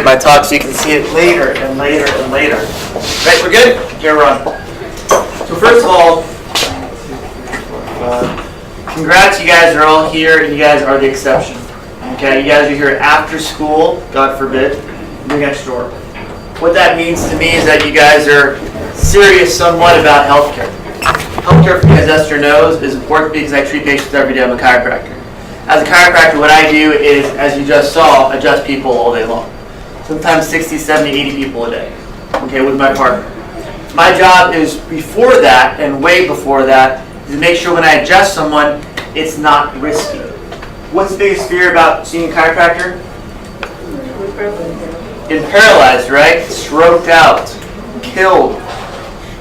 at my talk so you can see it later and later and later. Right, we're good? Here, run. So first of all, congrats, you guys are all here, and you guys are the exception. Okay, you guys are here after school, God forbid, doing extra work. What that means to me is that you guys are serious somewhat about healthcare. Healthcare, as Esther knows, is important because I treat patients every day. I'm a chiropractor. As a chiropractor, what I do is, as you just saw, adjust people all day long. Sometimes 60, 70, 80 people a day, okay, with my partner. My job is before that, and way before that, is to make sure when I adjust someone, it's not risky. What's the biggest fear about seeing a chiropractor? Getting paralyzed, right? Stroked out, killed,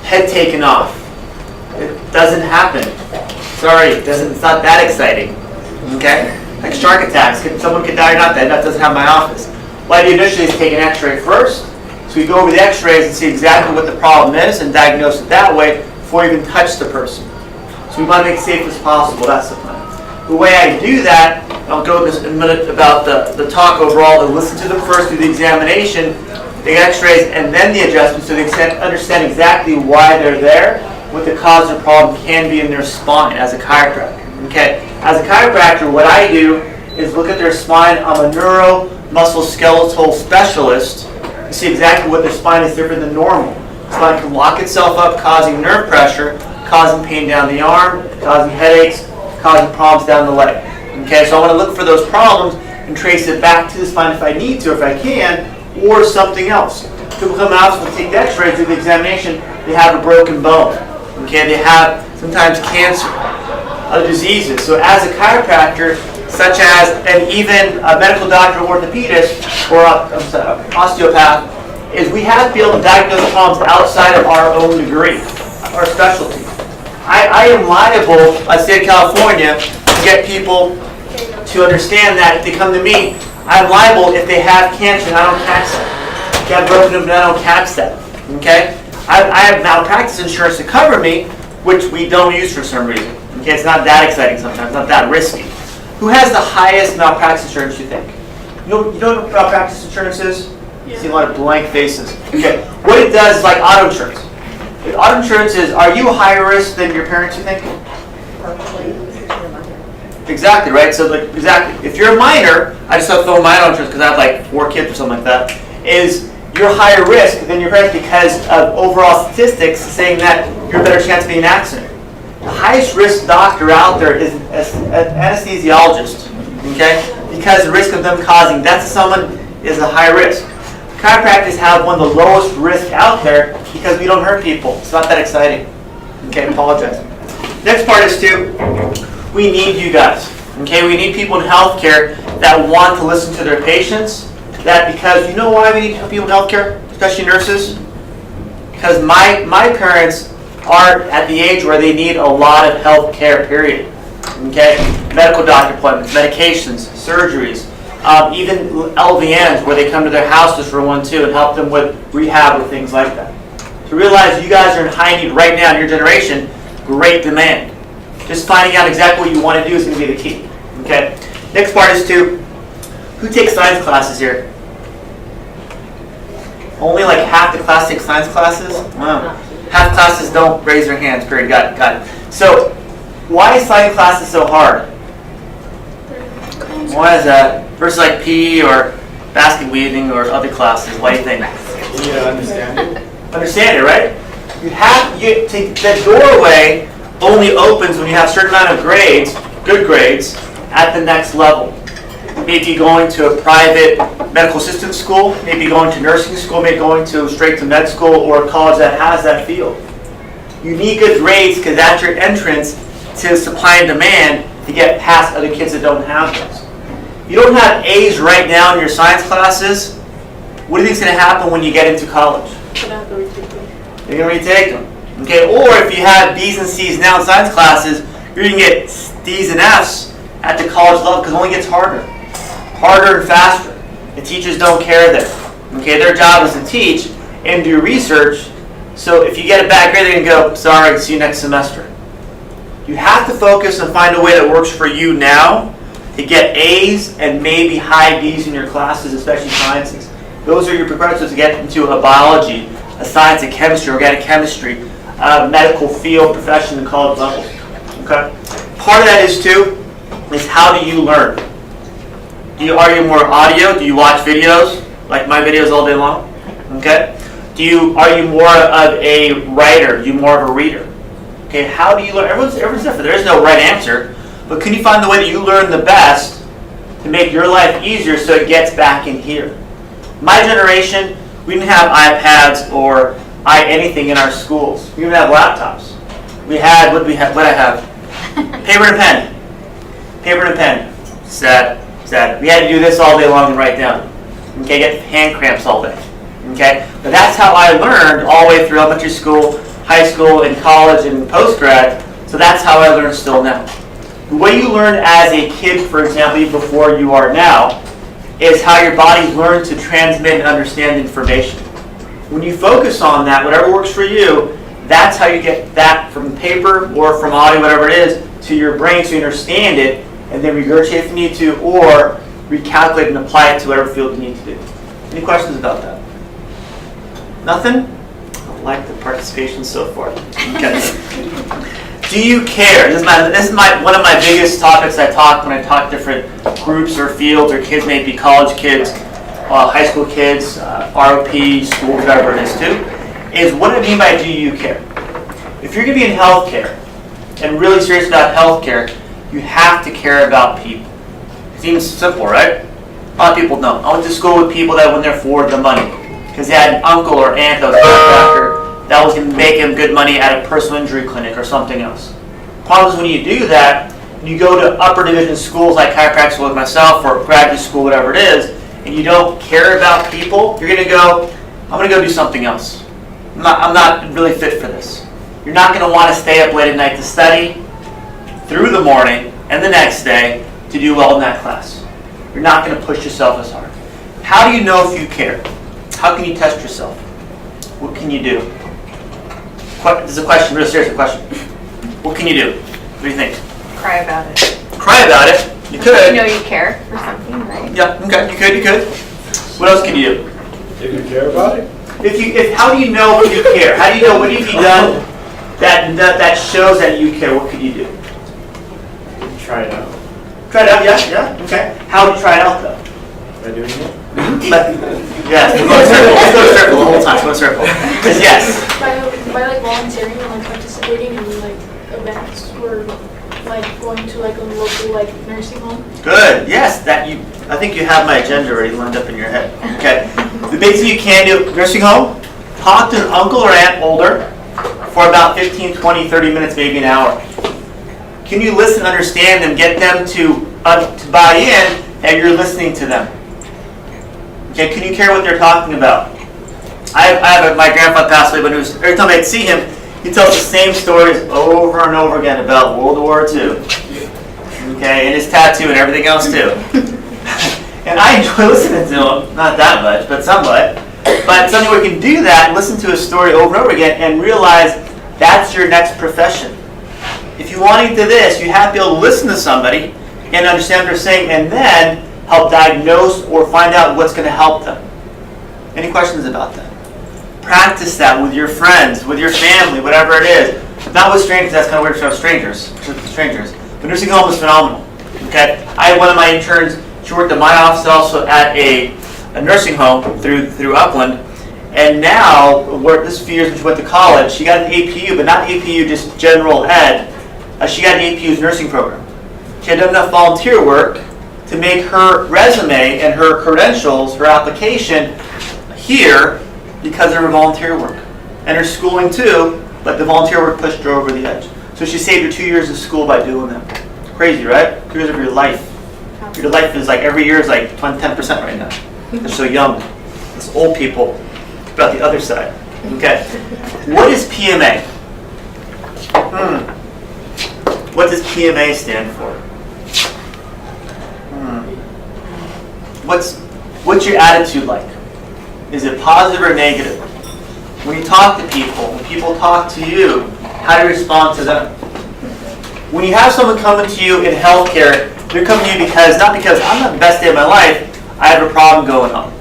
head taken off. It doesn't happen. Sorry, it's not that exciting. Okay? Like shark attacks. Someone could die or not die. That doesn't happen in my office. What I do initially is take an x-ray first. So we go over the x-rays and see exactly what the problem is and diagnose it that way before we even touch the person. So we want to make it safe as possible. That's the plan. The way I do that, I'll go in a minute about the talk overall, and listen to them first, do the examination, the x-rays, and then the adjustments so they understand exactly why they're there, what the cause of the problem can be in their spine as a chiropractor. Okay? As a chiropractor, what I do is look at their spine. I'm a neuromusculoskeletal specialist to see exactly what their spine is different than normal. The spine can lock itself up, causing nerve pressure, causing pain down the arm, causing headaches, causing problems down the leg. Okay, so I want to look for those problems and trace it back to the spine if I need to, if I can, or something else. People come out, so we take the x-rays, do the examination, they have a broken bone. Okay, they have sometimes cancer, other diseases. So as a chiropractor, such as, and even a medical doctor, orthopedist, or osteopath, is we have to be able to diagnose problems outside of our own degree, our specialty. I am liable, by the state of California, to get people to understand that if they come to me, I'm liable if they have cancer and I don't catch that. If they have broken them and I don't catch that. Okay? I have malpractice insurance to cover me, which we don't use for some reason. Okay, it's not that exciting sometimes, not that risky. Who has the highest malpractice insurance, you think? You know what malpractice insurance is? Yeah. You see a lot of blank faces. Okay, what it does is like auto insurance. Auto insurance is, are you higher risk than your parents, you think? Exactly, right? So, like, exactly. If you're a minor, I just have to throw my auto insurance because I have like 4 kids or something like that, is you're higher risk than your parents because of overall statistics saying that you're a better chance of being in an accident. The highest risk doctor out there is an anesthesiologist, okay? Because the risk of them causing death to someone is a high risk. Chiropractors have one of the lowest risk out there because we don't hurt people. It's not that exciting. Okay, I apologize. Next part is we need you guys. Okay, we need people in healthcare that want to listen to their patients. That because you know why we need people in healthcare, especially nurses? Because my parents are at the age where they need a lot of health care, period. Okay? Medical doctor appointments, medications, surgeries, even LVNs where they come to their houses for one too and help them with rehab or things like that. To realize you guys are in high need right now in your generation, great demand. Just finding out exactly what you want to do is going to be the key. Okay? Next part is who takes science classes here? Only like half the class takes science classes? Wow. Half classes don't raise their hands, period. Got it. So, why is science classes so hard? Why is that? Versus like PE or basket weaving or other classes, what do you think? Yeah, understand it. Understand it, right? The doorway only opens when you have a certain amount of grades, good grades, at the next level. Maybe going to a private medical assistant school, maybe going to nursing school, maybe going straight to med school or a college that has that field. You need good grades because that's your entrance to supply and demand to get past other kids that don't have those. You don't have A's right now in your science classes. What do you think is going to happen when you get into college? You're going to retake them. Okay, or if you have B's and C's now in science classes, you're going to get D's and F's at the college level because it only gets harder and faster. The teachers don't care there. Okay, their job is to teach and do research. So if you get a bad grade, they're going to go, sorry, see you next semester. You have to focus and find a way that works for you now to get A's and maybe high B's in your classes, especially sciences. Those are your prerequisites to get into a biology, a science, a chemistry, organic chemistry, medical field, profession, and college level. Okay. Part of that is too, is how do you learn? Are you more audio? Do you watch videos, like my videos all day long? Okay. Are you more of a writer? Are you more of a reader? Okay. How do you learn? Everyone's different. There is no right answer, but can you find the way that you learn the best to make your life easier so it gets back in here? My generation, we didn't have iPads or anything in our schools. We didn't have laptops. What I have? Paper and pen. Paper and pen. Sad. We had to do this all day long and write down. Okay, get hand cramps all day. Okay, but that's how I learned all the way through elementary school, high school, and college, and post-grad. So that's how I learn still now. The way you learn as a kid, for example, even before you are now, is how your body learns to transmit and understand information. When you focus on that, whatever works for you, that's how you get that from paper or from audio, whatever it is, to your brain so you understand it, and then regurgitate if you need to, or recalculate and apply it to whatever field you need to do. Any questions about that? Nothing? I like the participation so far. Okay. Do you care? This is one of my biggest topics I talk when I talk different groups or fields or kids, maybe college kids, high school kids, ROP, school, whatever it is too, is what I mean by do you care? If you're going to be in healthcare and really serious about healthcare, you have to care about people. Seems simple, right? A lot of people don't. I went to school with people that went there for the money because they had an uncle or aunt that was a chiropractor that was going to make him good money at a personal injury clinic or something else. The problem is when you do that, you go to upper division schools like chiropractic school like myself or graduate school, whatever it is, and you don't care about people, you're going to go, I'm going to go do something else. I'm not really fit for this. You're not going to want to stay up late at night to study through the morning and the next day to do well in that class. You're not going to push yourself as hard. How do you know if you care? How can you test yourself? What can you do? This is a question, really serious question. What can you do? What do you think? Cry about it. Cry about it? You could. You know you care for something, right? Yeah, okay, you could. What else can you do? If you care about it? How do you know if you care? How do you know what have you done that shows that you care? What could you do? Try it out. Try it out, yeah, okay. How would you try it out though? By doing it? Yes, go in a circle the whole time, go in a circle. Yes. By like volunteering and like participating in like events or like going to like a local like nursing home. Good, yes, I think you have my agenda already lined up in your head. Okay. The big thing you can do, nursing home, talk to an uncle or aunt older for about 15, 20, 30 minutes, maybe an hour. Can you listen, understand them, get them to buy in that you're listening to them? Okay, can you care what they're talking about? My grandfather passed away, but every time I'd see him, he tells the same stories over and over again about World War II. Okay, and his tattoo and everything else too. And I enjoy listening to him, not that much, but somewhat. But something where you can do that, listen to a story over and over again, and realize that's your next profession. If you want into this, you have to be able to listen to somebody and understand what they're saying, and then help diagnose or find out what's going to help them. Any questions about that? Practice that with your friends, with your family, whatever it is. Not with strangers, that's kind of weird to have strangers. But nursing home is phenomenal. Okay, I had one of my interns, she worked at my office, also at a nursing home through Upland. And now, this few years when she went to college, she got an APU, but not APU, just general ed. She got an APU's nursing program. She had done enough volunteer work to make her resume and her credentials, her application here because of her volunteer work. And her schooling too, but the volunteer work pushed her over the edge. So she saved her 2 years of school by doing that. Crazy, right? 2 years of your life. Your life is like, every year is like 10% right now. They're so young. It's old people. About the other side. Okay. What is PMA? What does PMA stand for? What's your attitude like? Is it positive or negative? When you talk to people, when people talk to you, how do you respond to them? When you have someone coming to you in healthcare, they're coming to you not because I'm not the best day of my life, I have a problem going on.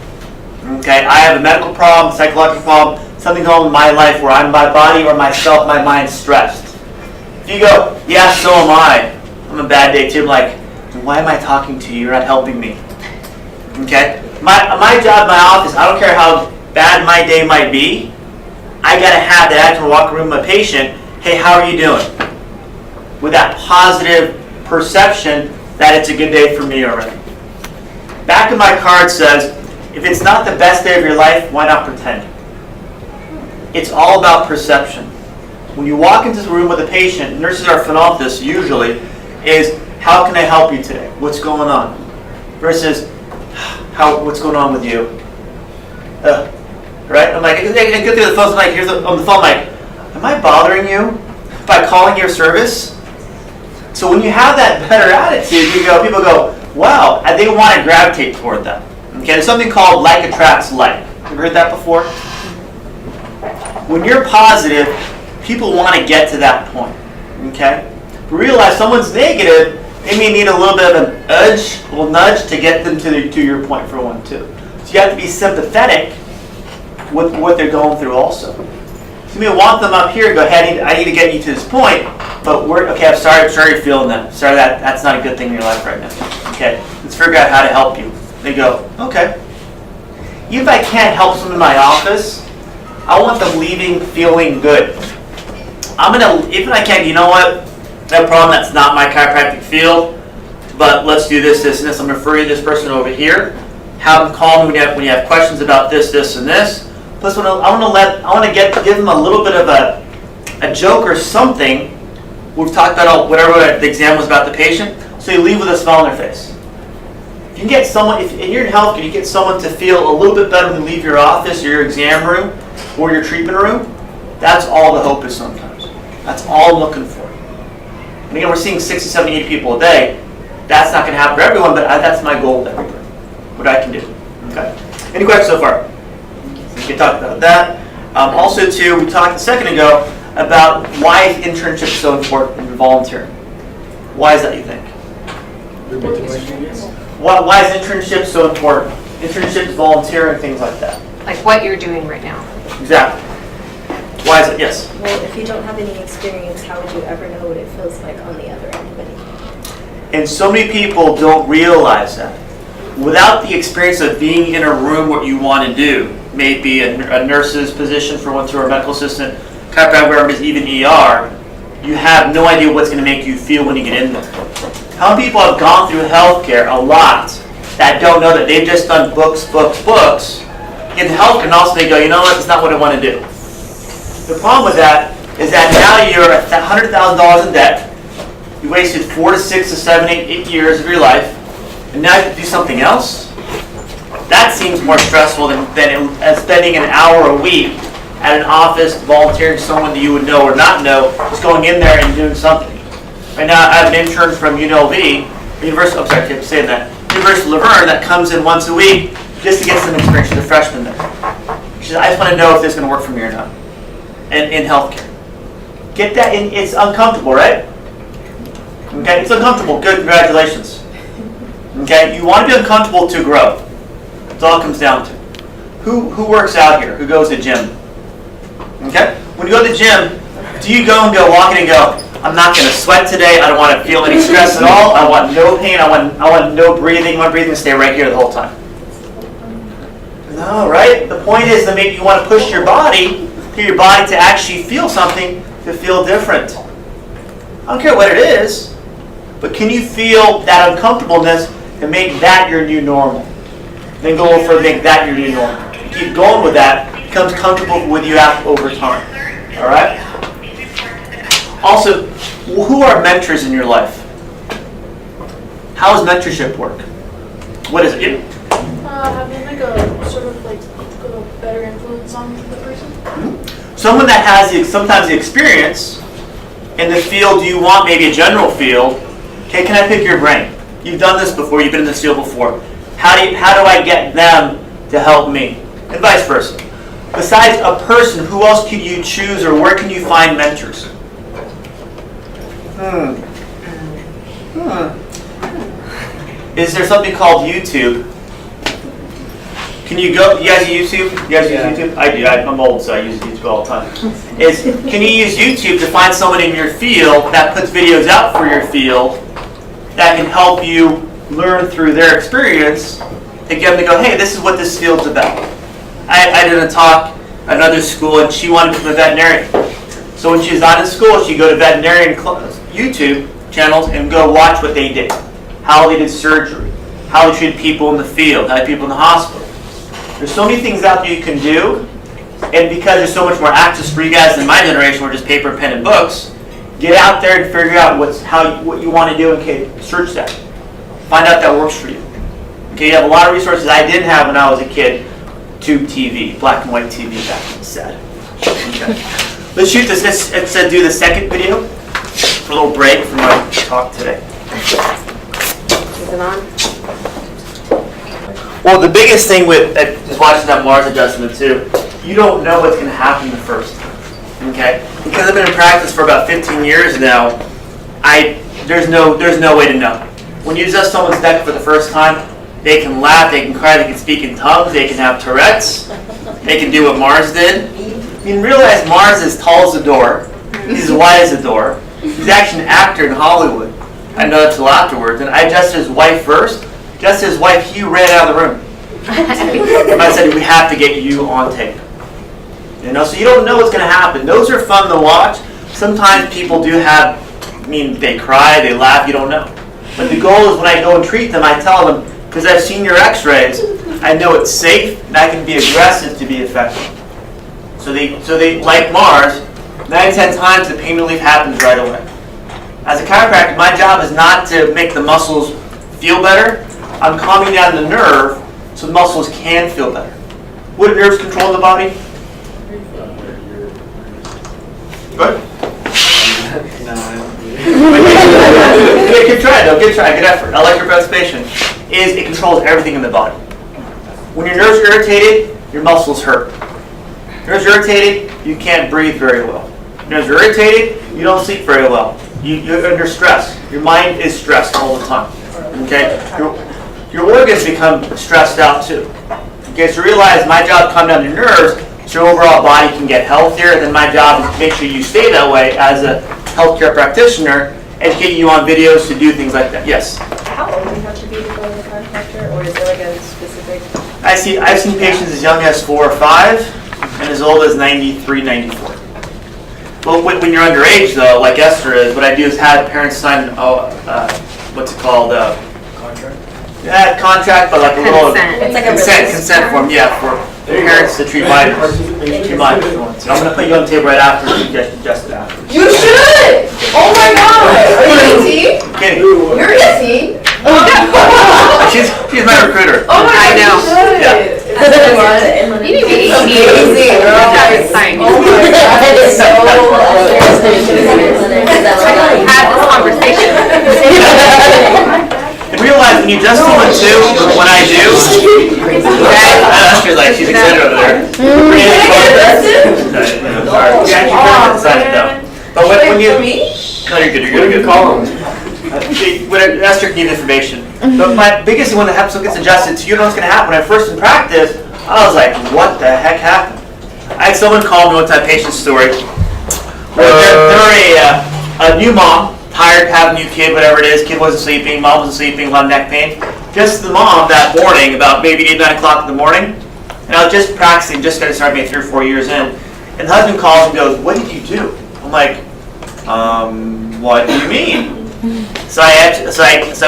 Okay, I have a medical problem, psychological problem, something going on in my life where I'm my body or myself, my mind stressed. If you go, yeah, so am I. I'm a bad day too. I'm like, why am I talking to you? You're not helping me. Okay? My job, my office, I don't care how bad my day might be, I gotta have that. I have to walk around with my patient. Hey, how are you doing? With that positive perception that it's a good day for me already. Back of my card says, if it's not the best day of your life, why not pretend? It's all about perception. When you walk into the room with a patient, nurses are phenomenal at this usually, is how can I help you today? What's going on? Versus, what's going on with you? Right? I'm like, I get through the phone, I'm like, on the phone, I'm like, am I bothering you by calling your service? So when you have that better attitude, people go, wow, and they want to gravitate toward that. Okay, there's something called like attracts like. You ever heard that before? When you're positive, people want to get to that point. Okay? Realize someone's negative, they may need a little bit of an edge, a little nudge to get them to your point for one too. So you have to be sympathetic with what they're going through also. So you may want them up here and go, hey, I need to get you to this point, but I'm sorry you're feeling that. Sorry that's not a good thing in your life right now. Okay, let's figure out how to help you. They go, okay. Even if I can't help someone in my office, I want them leaving feeling good. Even if I can't, you know what? No problem, that's not my chiropractic field, but let's do this, and this. I'm going to refer you to this person over here. Have them call me when you have questions about this, and this. Plus, I want to give them a little bit of a joke or something. We've talked about whatever the exam was about the patient, so you leave with a smile on their face. If you can get someone, if you're in healthcare, you get someone to feel a little bit better when you leave your office or your exam room or your treatment room, that's all the hope is sometimes. That's all I'm looking for. And again, we're seeing 60, 70, 80 people a day. That's not going to happen for everyone, but that's my goal with everybody. What I can do. Okay. Any questions so far? We can talk about that. Also, too, we talked a second ago about why is internship so important in volunteering. Why is that, you think? Why is internship so important? Internships, volunteering, things like that. Like what you're doing right now. Exactly. Why is it? Yes? Well, if you don't have any experience, how would you ever know what it feels like on the other end of it? And so many people don't realize that. Without the experience of being in a room, what you want to do, maybe a nurse's position for one, or a medical assistant, chiropractor, wherever it is, even ER, you have no idea what's going to make you feel when you get in there. How many people have gone through healthcare, a lot, that don't know that they've just done books, in healthcare, and also they go, you know what, it's not what I want to do. The problem with that is that now you're $100,000 in debt, you wasted 4 to 6 to 7, 8 years of your life, and now you have to do something else? That seems more stressful than spending an hour a week at an office volunteering someone that you would know or not know, just going in there and doing something. Right now, I have an intern from University of Laverne that comes in once a week just to get some experience. She's a freshman there. She says, I just want to know if this is going to work for me or not in healthcare. Get that in. It's uncomfortable, right? Okay, it's uncomfortable. Good, congratulations. Okay, you want to be uncomfortable to grow. That's all it comes down to. Who works out here? Who goes to the gym? Okay, when you go to the gym, do you go and walk in and go, I'm not going to sweat today. I don't want to feel any stress at all. I want no pain. I want no breathing. I want breathing to stay right here the whole time. No, right? The point is that maybe you want to push your body to actually feel something, to feel different. I don't care what it is, but can you feel that uncomfortableness and make that your new normal? Then go for make that your new normal. Keep going with that. It becomes comfortable with you over time. All right? Also, who are mentors in your life? How does mentorship work? What is it? Having like a sort of like a better influence on the person. Mm-hmm. Someone that has sometimes the experience in the field you want, maybe a general field. Okay, can I pick your brain? You've done this before. You've been in this field before. How do I get them to help me? And vice versa. Besides a person, who else can you choose, or where can you find mentors? Is there something called YouTube? Can you go, you guys use YouTube? You guys Yeah. use YouTube? I do, I'm old, so I use YouTube all the time. Can you use YouTube to find someone in your field that puts videos out for your field that can help you learn through their experience to get them to go, hey, this is what this field's about. I did a talk at another school and she wanted to become a veterinarian. So when she was not in school, she'd go to veterinarian YouTube channels and go watch what they did. How they did surgery, how they treated people in the field, how they treated people in the hospital. There's so many things out there you can do, and because there's so much more access for you guys than my generation, where just paper, pen, and books, get out there and figure out what you want to do, and search that. Find out that works for you. Okay, you have a lot of resources I didn't have when I was a kid. Tube TV, black and white TV back then, sad. Okay. Let's shoot this. Let's do the second video for a little break from my talk today. Is it on? Well, the biggest thing with just watching that Mars adjustment too, you don't know what's going to happen the first time. Okay, because I've been in practice for about 15 years now. There's no way to know. When you adjust someone's neck for the first time, they can laugh, they can cry, they can speak in tongues, they can have Tourette's, they can do what Mars did. You realize Mars is tall as a door, he's as wide as a door. He's actually an actor in Hollywood. I know that until afterwards. And I adjusted his wife first. Just his wife, he ran out of the room. And I said, we have to get you on tape. You know, so you don't know what's going to happen. Those are fun to watch. Sometimes people do have, they cry, they laugh, you don't know. But the goal is when I go and treat them, I tell them, because I've seen your x-rays, I know it's safe and I can be aggressive to be effective. So they like Mars, 9 out of 10 times the pain relief happens right away. As a chiropractor, my job is not to make the muscles feel better. I'm calming down the nerve so the muscles can feel better. What do nerves control in the body? Good. Good try though, good try, good effort. Electroparticipation it controls everything in the body. When your nerves are irritated, your muscles hurt. Nerves are irritated, you can't breathe very well. Nerves are irritated, you don't sleep very well. You're under stress. Your mind is stressed all the time. Okay? Your organs become stressed out too. Okay, so realize my job is to calm down your nerves so your overall body can get healthier. Then my job is to make sure you stay that way as a healthcare practitioner, educating you on videos to do things like that. Yes? How old do you have to be to go to a chiropractor, or is there like a specific? I've seen patients as young as 4 or 5 and as old as 93, 94. Well, when you're underage though, like Esther is, what I do is have parents sign, what's it called? Contract? Yeah, contract, but like a little Consent. It's like a consent form, yeah, for parents to treat minors. Treat minors. So I'm going to put you on the table right after you just it after. You should! Oh my god! Are you 18? Kidding. You're 18? She's my recruiter. Oh my god, I know. you should! Yeah. Is that what? You need to be 18. Amazing, girl. That is fine. Oh my god, it's so Have this conversation. And realize when you adjust someone too, when I do, she's excited over there. But when you, no, you're good. You're good. Call him. Esther can give information. But my biggest thing when the episode gets adjusted to you know what's going to happen. When I first in practice, I was like, what the heck happened? I had someone call me one time, patient story. They're a new mom, tired, have a new kid, whatever it is. Kid wasn't sleeping, mom wasn't sleeping, a lot of neck pain. Just the mom that morning, about maybe 8, 9 o'clock in the morning. And I was just practicing, just going to start maybe 3 or 4 years in. And the husband calls and goes, what did you do? I'm like, what do you mean? So I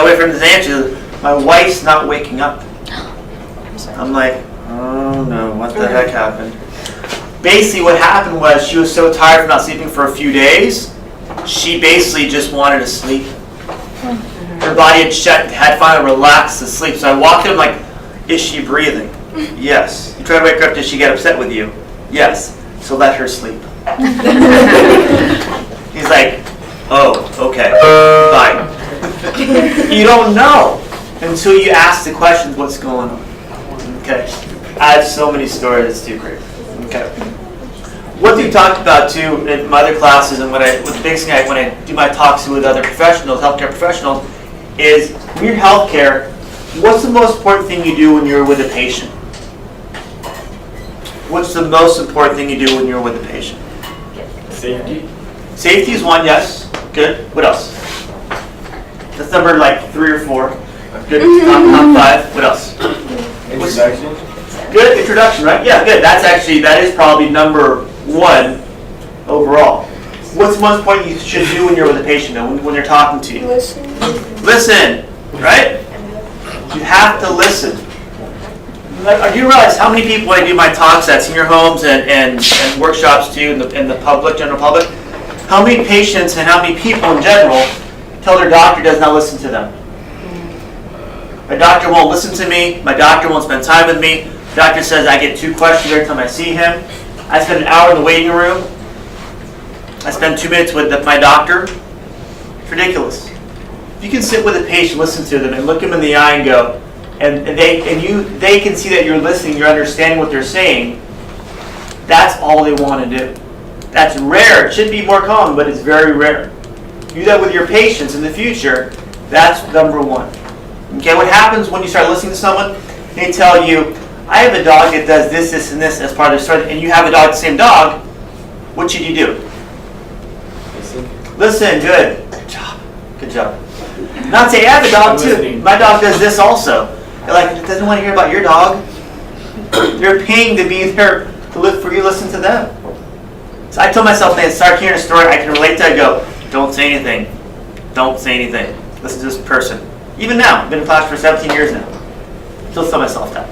wait for him to answer. My wife's not waking up. I'm like, oh no, what the heck happened? Basically what happened was she was so tired from not sleeping for a few days, she basically just wanted to sleep. Her body had finally relaxed to sleep. So I walked in, I'm like, is she breathing? Yes. You try to wake her up, does she get upset with you? Yes. So let her sleep. He's like, oh, okay, bye. You don't know until you ask the questions, what's going on. Okay. I have so many stories, it's too great. Okay. What we talked about too in my other classes and the biggest thing when I do my talks with other professionals, healthcare professionals, is when you're healthcare, what's the most important thing you do when you're with a patient? What's the most important thing you do when you're with a patient? Safety. Safety is one, yes. Good. What else? That's number like 3 or 4. Good. Not 5. What else? Introduction. Good. Introduction, right? Yeah, good. That is probably number 1 overall. What's the most important you should do when you're with a patient, though, when they're talking to you? Listen, right? You have to listen. Do you realize how many people I do my talks at senior homes and workshops to in the public, general public? How many patients and how many people in general tell their doctor does not listen to them? My doctor won't listen to me. My doctor won't spend time with me. The doctor says I get 2 questions every time I see him. I spend an hour in the waiting room. I spend 2 minutes with my doctor. It's ridiculous. If you can sit with a patient, listen to them, and look them in the eye and go, and they can see that you're listening, you're understanding what they're saying. That's all they want to do. That's rare. It should be more common, but it's very rare. Do that with your patients in the future. That's number 1. Okay, what happens when you start listening to someone? They tell you, I have a dog that does this, this, and this as part of their story, and you have a dog, the same dog. What should you do? Listen. Good. Good job. Good job. Not say, I have a dog too. My dog does this also. They're like, it doesn't want to hear about your dog. They're paying to be there for you to listen to them. So I told myself, when I start hearing a story, I can relate to it. I go, don't say anything. Don't say anything. Listen to this person. Even now, I've been in class for 17 years now. Still tell myself that.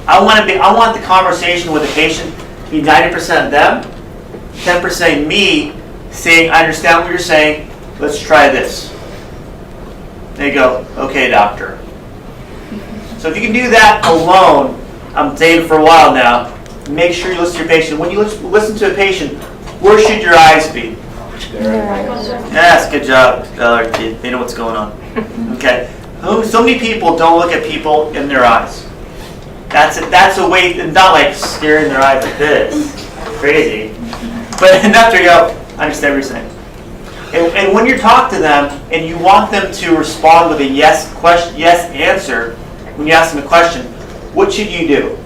I want the conversation with the patient to be 90% them, 10% me saying, I understand what you're saying. Let's try this. They go, okay, doctor. So if you can do that alone, I'm saying for a while now, make sure you listen to your patient. When you listen to a patient, where should your eyes be? Yes, good job, Valerie. They know what's going on. Okay. So many people don't look at people in their eyes. That's a way, not like staring in their eyes like this. Crazy. But enough to go, I understand what you're saying. And when you talk to them and you want them to respond with a yes answer, when you ask them a question, what should you do?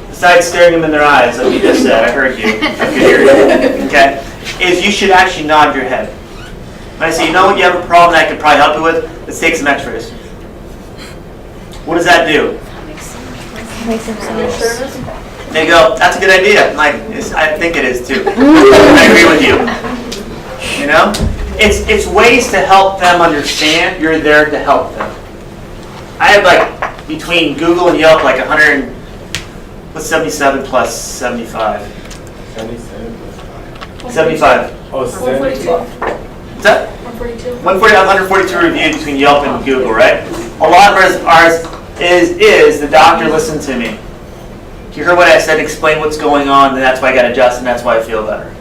Besides staring them in their eyes, like you just said, I heard you. I could hear you. Okay? Is you should actually nod your head. When I say, you know what, you have a problem that I could probably help you with, let's take some x-rays. What does that do? They go, that's a good idea. I'm like, I think it is too. I agree with you. You know? It's ways to help them understand you're there to help them. I have like, between Google and Yelp, like 77 plus 75? 77 plus 75. Oh, 142. What's that? 142. 142 reviews between Yelp and Google, right? A lot of ours is the doctor listened to me. You heard what I said, explain what's going on, and that's why I got to adjust, and that's why I feel better.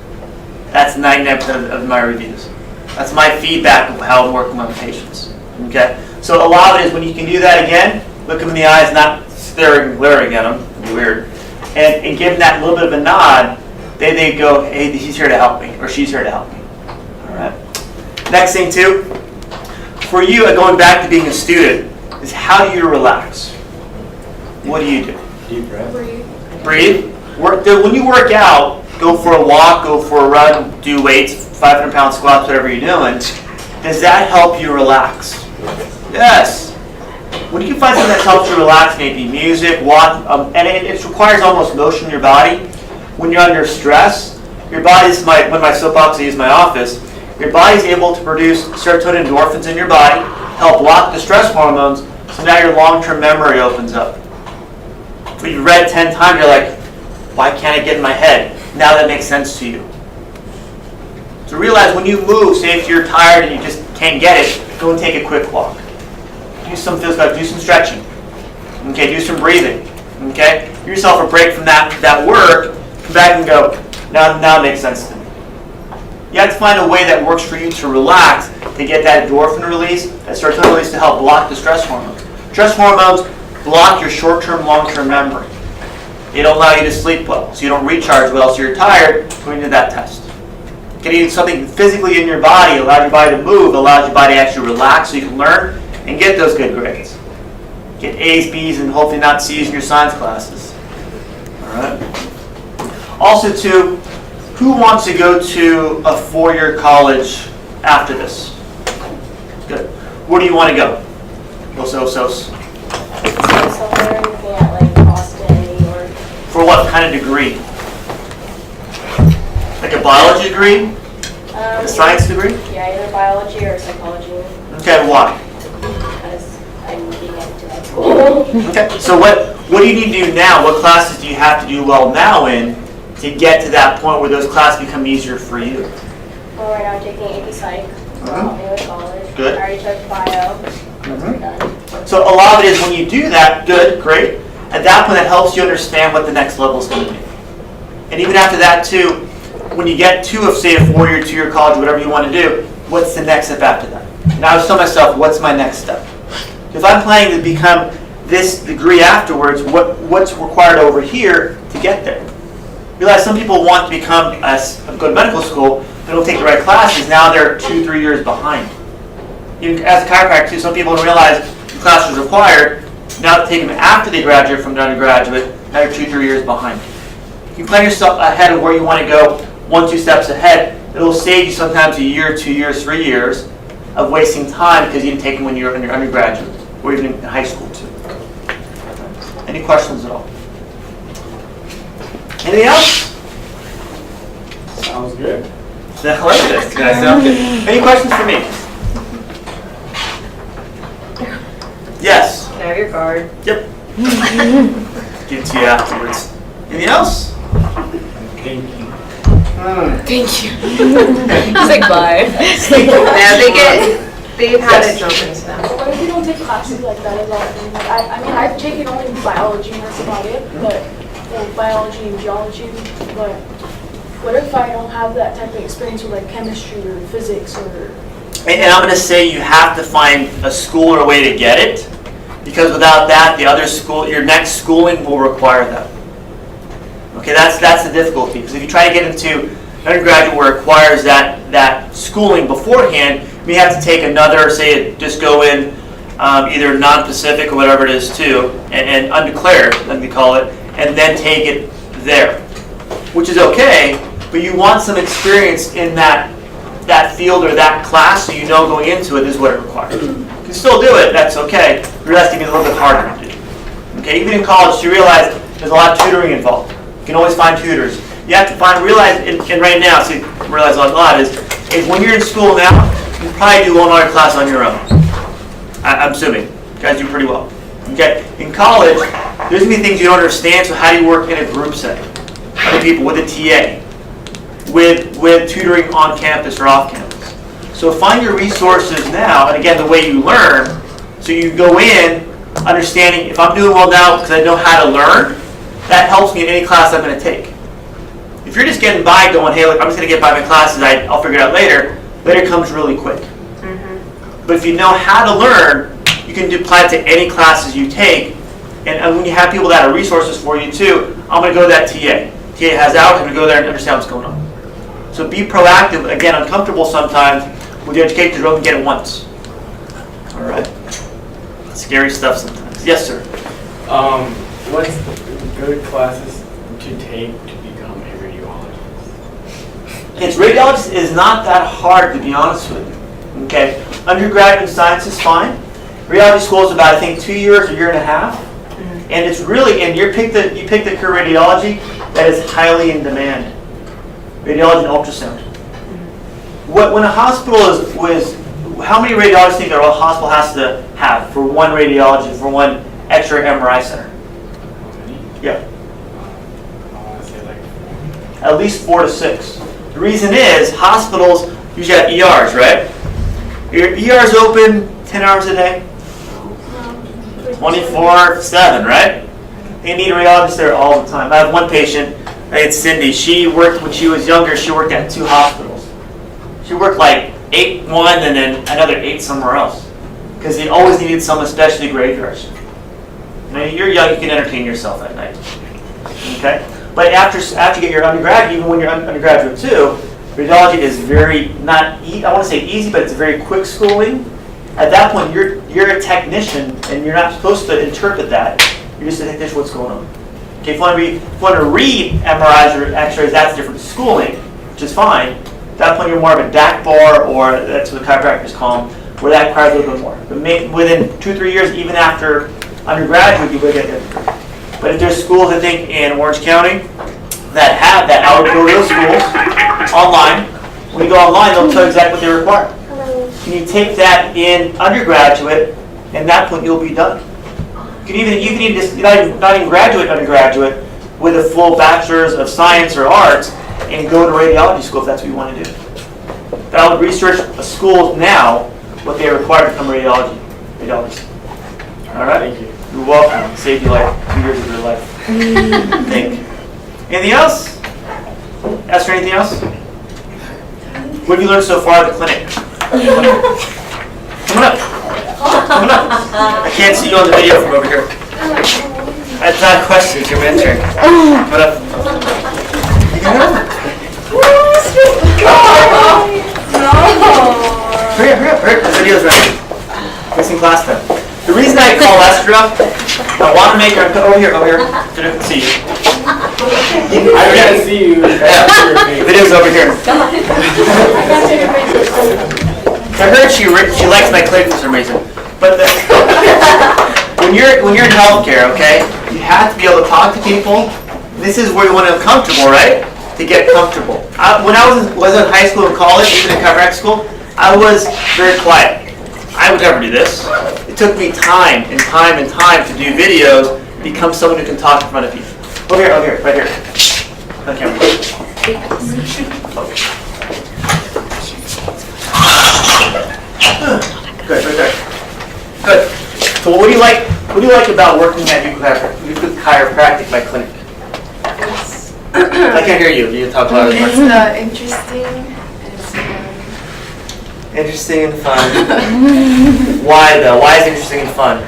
That's 99% of my reviews. That's my feedback of how I'm working with my patients. Okay? So a lot of it is when you can do that again, look them in the eyes, not staring and glaring at them, it'd be weird, and give them that little bit of a nod, they go, hey, he's here to help me, or she's here to help me. All right? Next thing too, for you, going back to being a student, is how do you relax? What do you do? Deep breath. Breathe. Breathe. When you work out, go for a walk, go for a run, do weights, 500-pound squats, whatever you're doing. Does that help you relax? Yes. When you can find something that helps you relax, maybe music, walk, and it requires almost motion in your body. When you're under stress, your body's when my soapbox I use in my office, your body's able to produce serotonin endorphins in your body, help block the stress hormones, so now your long-term memory opens up. So you read 10 times, you're like, why can't I get in my head? Now that makes sense to you. So realize when you move, say if you're tired and you just can't get it, go and take a quick walk. Do some physical, do some stretching. Okay, do some breathing. Okay? Give yourself a break from that work, come back and go, now it makes sense to me. You have to find a way that works for you to relax, to get that endorphin release, that serotonin release to help block the stress hormones. Stress hormones block your short-term, long-term memory. They don't allow you to sleep well, so you don't recharge well, so you're tired going to that test. Getting something physically in your body allows your body to move, allows your body to actually relax so you can learn and get those good grades. Get A's, B's, and hopefully not C's in your science classes. Also too, who wants to go to a 4-year college after this? Good. Where do you want to go? Los Osos. So somewhere looking at like Boston or For what kind of degree? Like a biology degree? A science degree? yeah, either biology or psychology Okay, why? because I need to get into that school. Okay, so what do you need to do now? What classes do you have to do well now in to get to that point where those classes become easier for you? Well, right now I'm taking AP Psych. So help me with college. Good. I already took bio. We're done. So a lot of it is when you do that, good, great. At that point, it helps you understand what the next level is going to be. And even after that too, when you get to, say, a 4-year, 2-year college, whatever you want to do, what's the next step after that? And I was telling myself, what's my next step? If I'm planning to become this degree afterwards, what's required over here to get there? Realize some people want to become, go to medical school, they don't take the right classes, now they're 2-3 years behind. Even as a chiropractor too, some people don't realize the class was required, now to take them after they graduate from their undergraduate, now you're 2-3 years behind. You can plan yourself ahead of where you want to go, 1-2 steps ahead. It'll save you sometimes a year, 2 years, 3 years of wasting time because you didn't take them when you were in your undergraduate or even in high school too. Any questions at all? Anything else? Sounds good. I like this. Guys, sound good. Any questions for me? Yes. Can I have your card? Yep. Give it to you afterwards. Anything else? Thank you. Thank you. He's like, bye. Now they've had it drilled into them. But what if you don't take classes like that as often? Like, I mean, I've taken only biology and that's about it, but biology and geology, but what if I don't have that type of experience with like chemistry or physics or... And I'm going to say you have to find a school or a way to get it, because without that, the other school, your next schooling will require that. Okay, that's the difficulty. Because if you try to get into undergraduate where it requires that schooling beforehand, you have to take another, say, just go in either non-Pacific or whatever it is too, and undeclared, let me call it, and then take it there, which is okay. But you want some experience in that field or that class, so you know going into it is what it requires. You can still do it, that's okay. Realize it can be a little bit harder to do. Okay, even in college, you realize there's a lot of tutoring involved. You can always find tutors. You have to realize, and right now, so you realize a lot is when you're in school now, you probably do one other class on your own. I'm assuming. You guys do pretty well. Okay, in college, there's going to be things you don't understand, so how do you work in a group setting? Other people, with a TA, with tutoring on campus or off campus. So find your resources now, and again, the way you learn, so you go in understanding, if I'm doing well now because I know how to learn, that helps me in any class I'm going to take. If you're just getting by going, hey, look, I'm just going to get by my classes, I'll figure it out later, later comes really quick. But if you know how to learn, you can apply it to any classes you take. And when you have people that are resources for you too, I'm going to go to that TA. TA has out, I'm going to go there and understand what's going on. So be proactive. Again, uncomfortable sometimes with the education, you don't get it once. All right. Scary stuff sometimes. Yes, sir. What's good classes to take to become a radiologist? Radiologist is not that hard, to be honest with you. Okay, undergraduate science is fine. Radiology school is about, I think, 2 years, a year and a half, and it's really, and you pick the career radiology that is highly in demand. Radiology and ultrasound. When a hospital how many radiologists think a hospital has to have for one radiology, for one X-ray MRI center? Yeah. I want to say like At least 4 to 6. The reason is hospitals usually have ERs, right? Your ER's open 10 hours a day, 24/7, right? They need a radiologist there all the time. I have one patient, it's Cindy. She worked, when she was younger, she worked at 2 hospitals. She worked like 8 one and then another 8 somewhere else. Because they always needed someone, especially graveyards. Now, you're young, you can entertain yourself at night. Okay? But after you get your undergraduate, even when you're undergraduate too, radiology is very, I want to say easy, but it's a very quick schooling. At that point, you're a technician, and you're not supposed to interpret that. You're just a technician, what's going on. Okay, if you want to read MRIs or X-rays, that's different schooling, which is fine. At that point, you're more of a DAC bar, or that's what the chiropractors call them, where that requires a little bit more. But within 2-3 years, even after undergraduate, you will get there. But if there's schools, I think, in Orange County that have that, I would go to those schools online. When you go online, they'll tell you exactly what they require. And you take that in undergraduate, and at that point, you'll be done. You can even just not even graduate undergraduate with a full bachelor's of science or arts and go to radiology school if that's what you want to do. But I would research a school now what they require to become a radiologist. All right. Thank you. You're welcome. Saved you like 2 years of your life. Thank you. Anything else? Ask her anything else? What have you learned so far at the clinic? Come on up. Come on up. I can't see you on the video from over here. That's not a question, it's your answer. Come on up. Hurry up. The video's ready. Missing class time. The reason I call Esther up, I want to make her, over here, so I can see you. I can't see you. The video's over here. I heard she likes my clinic for some reason. But when you're in healthcare, okay, you have to be able to talk to people. This is where you want to be comfortable, right? To get comfortable. When I was in high school and college, even in chiropractic school, I was very quiet. I would never do this. It took me time and time to do videos, become someone who can talk in front of people. Over here, right here. On camera. Good, right there. Good. So what do you like? What do you like about working at Chiropractic, my clinic? I can't hear you. You talk louder. It's interesting. It's Interesting and fun. Why though? Why is it interesting and fun?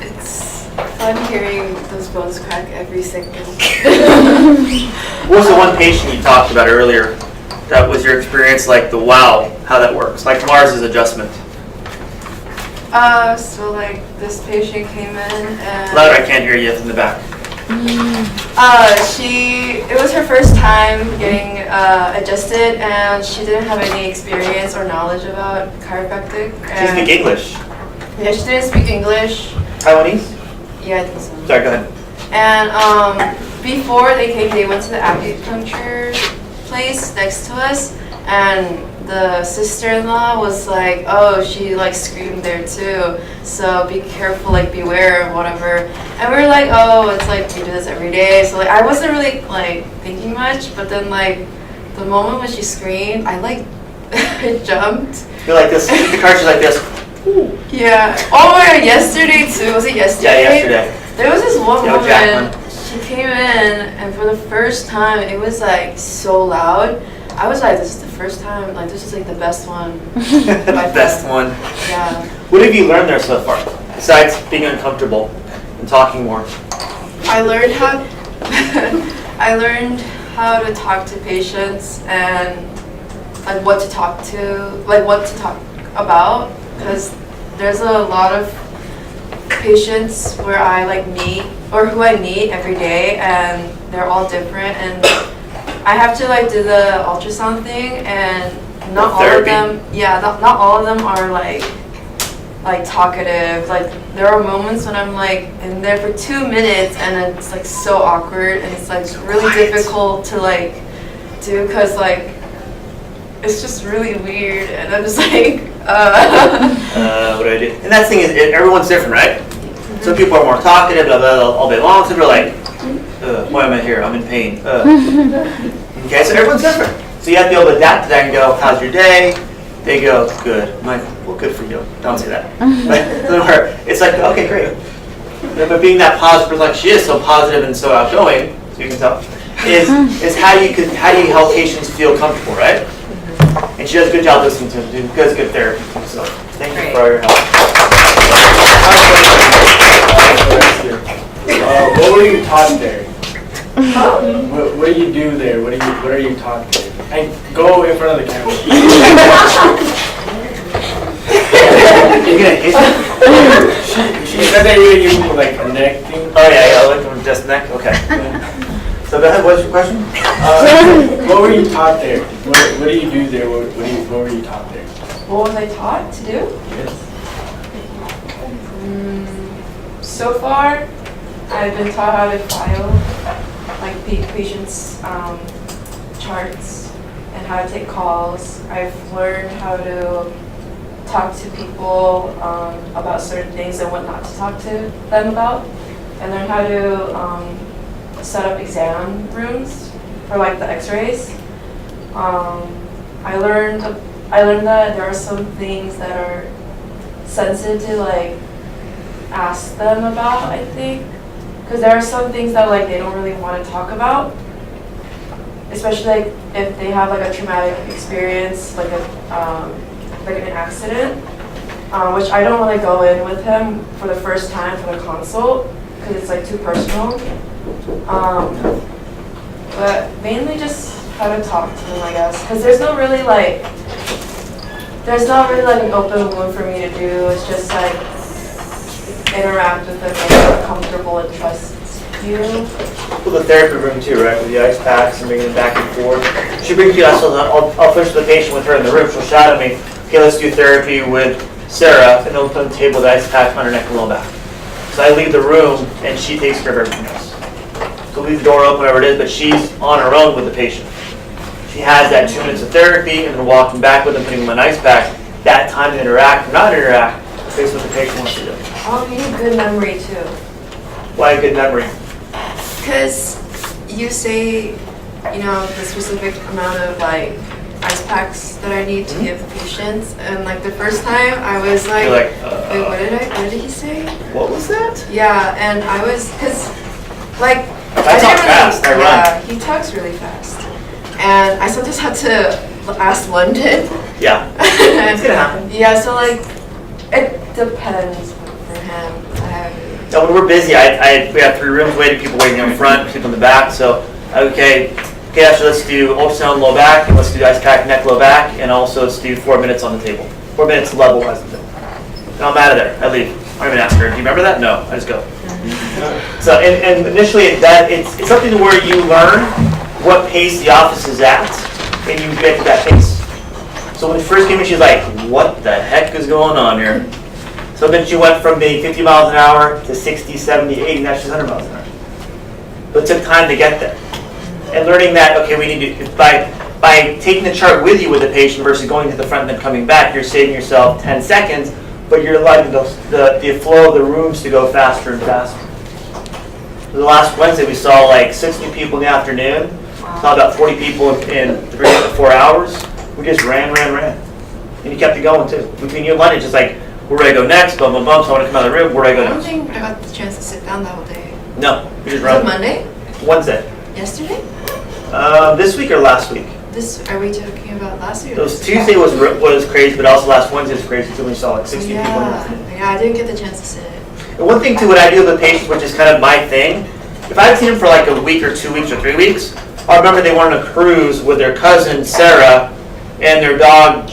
It's fun hearing those bones crack every second. What was the one patient you talked about earlier? That was your experience, like the wow, how that works, like Mars's adjustment. So like this patient came in and Louder, I can't hear you in the back. it was her first time getting adjusted, and she didn't have any experience or knowledge about chiropractic. She speak English. Yeah, she didn't speak English. Taiwanese? Yeah, I think so. Sorry, go ahead. And before they came, they went to the acupuncture place next to us, and the sister-in-law was like, oh, she like screamed there too, so be careful, like beware or whatever. And we were like, oh, it's like we do this every day, so like I wasn't really like thinking much, but then like the moment when she screamed, I like I jumped. You're like this, the cartridge like this. Yeah. Oh my god, yesterday too. Was it yesterday? Yeah, yesterday. There was this one Yo, woman, Jacqueline. she came in, and for the first time, it was like so loud. I was like, this is the first time, like this is like the best one. Best one. Yeah. What have you learned there so far, besides being uncomfortable and talking more? I learned how I learned how to talk to patients and like what to talk about, because there's a lot of patients where I like meet or who I meet every day, and they're all different, and I have to like do the ultrasound thing, and not all of them. Yeah, not all of them are like talkative. Like there are moments when I'm like in there for 2 minutes, and it's like so awkward, and it's like really difficult to like do, because like it's just really weird, and I'm just like What do I do? And that's the thing is, everyone's different, right? Some people are more talkative, blah, blah, blah, all day long. Some people are like, why am I here? I'm in pain. Okay, so everyone's different. So you have to be able to adapt to that and go, how's your day? They go, good. I'm like, well, good for you. Don't say that. But it's like, okay, great. But being that positive, like she is so positive and so outgoing, so you can tell, is how do you help patients feel comfortable, right? And she does a good job listening to them, does good therapy. So thank you for all your help. What were you taught there? What do you do there? What are you taught there? And go in front of the camera. You're gonna hit me? She said that you're gonna use like a neck thing. Oh yeah, I like them just neck. Okay. So go ahead. What's your question? What were you taught there? What do you do there? What were you taught there? What was I taught to do? Yes. So far, I've been taught how to file like patients' charts and how to take calls. I've learned how to talk to people about certain things and what not to talk to them about. I learned how to set up exam rooms for like the x-rays. I learned that there are some things that are sensitive to like ask them about, I think. Because there are some things that like they don't really want to talk about. Especially like if they have like a traumatic experience, like an accident, which I don't want to go in with him for the first time for the consult because it's like too personal. But mainly just how to talk to them, I guess, because there's not really like an open wound for me to do. It's just like interact with them and get comfortable and trust you. Well, the therapy room too, right? With the ice packs and bringing it back and forth. She brings you out, so I'll finish the patient with her in the room. She'll shadow me. Okay, let's do therapy with Sarah, and then we'll put on the table with the ice pack on her neck and low back. So I leave the room, and she takes care of everything else. So leave the door open, whatever it is, but she's on her own with the patient. She has that 2 minutes of therapy, and then walking back with them, putting them on ice pack. That time to interact or not interact, based on what the patient wants to do. Oh, you need good memory too. Why good memory? Because you say, the specific amount of like ice packs that I need to give the patients, and like the first time I was like, You're like, wait, what did he say? What was that? Yeah, and I was, because like, I talk fast, I run. Yeah, he talks really fast. And I sometimes had to ask London. Yeah, it's gonna happen. Yeah, so like, it depends for him. Now, when we're busy, we have 3 rooms waiting, people waiting in front, people in the back. So, okay, actually, let's do ultrasound low back, and let's do ice pack neck low back, and also let's do 4 minutes on the table. 4 minutes level as the table. And I'm out of there. I leave. I don't even ask her. Do you remember that? No, I just go. So, and initially, it's something to where you learn what pace the office is at, and you get to that pace. So when she first came in, she's like, "What the heck is going on here?" So then she went from being 50 miles an hour to 60, 70, 80, now she's 100 miles an hour. But it took time to get there. And learning that, okay, we need to, by taking the chart with you with the patient versus going to the front and then coming back, you're saving yourself 10 seconds, but you're allowing the flow of the rooms to go faster and faster. The last Wednesday, we saw like 60 people in the afternoon, saw about 40 people in 3 to 4 hours. We just ran. And you kept it going too. Between you and London, just like, we're ready to go next, bum, bum, bum, so I want to come out of the room, we're ready to go I don't next. think I got the chance to sit down that whole day. No, we just Was it run. Monday? Wednesday. Yesterday? This week or last week? Are we talking about last week? It was Tuesday was crazy, but also last Wednesday was crazy too. We saw like 60 people. Yeah, I didn't get the chance to sit. And one thing too, what I do with the patients, which is kind of my thing, if I've seen them for like a week or 2 weeks or 3 weeks, I remember they went on a cruise with their cousin Sarah, and their dog,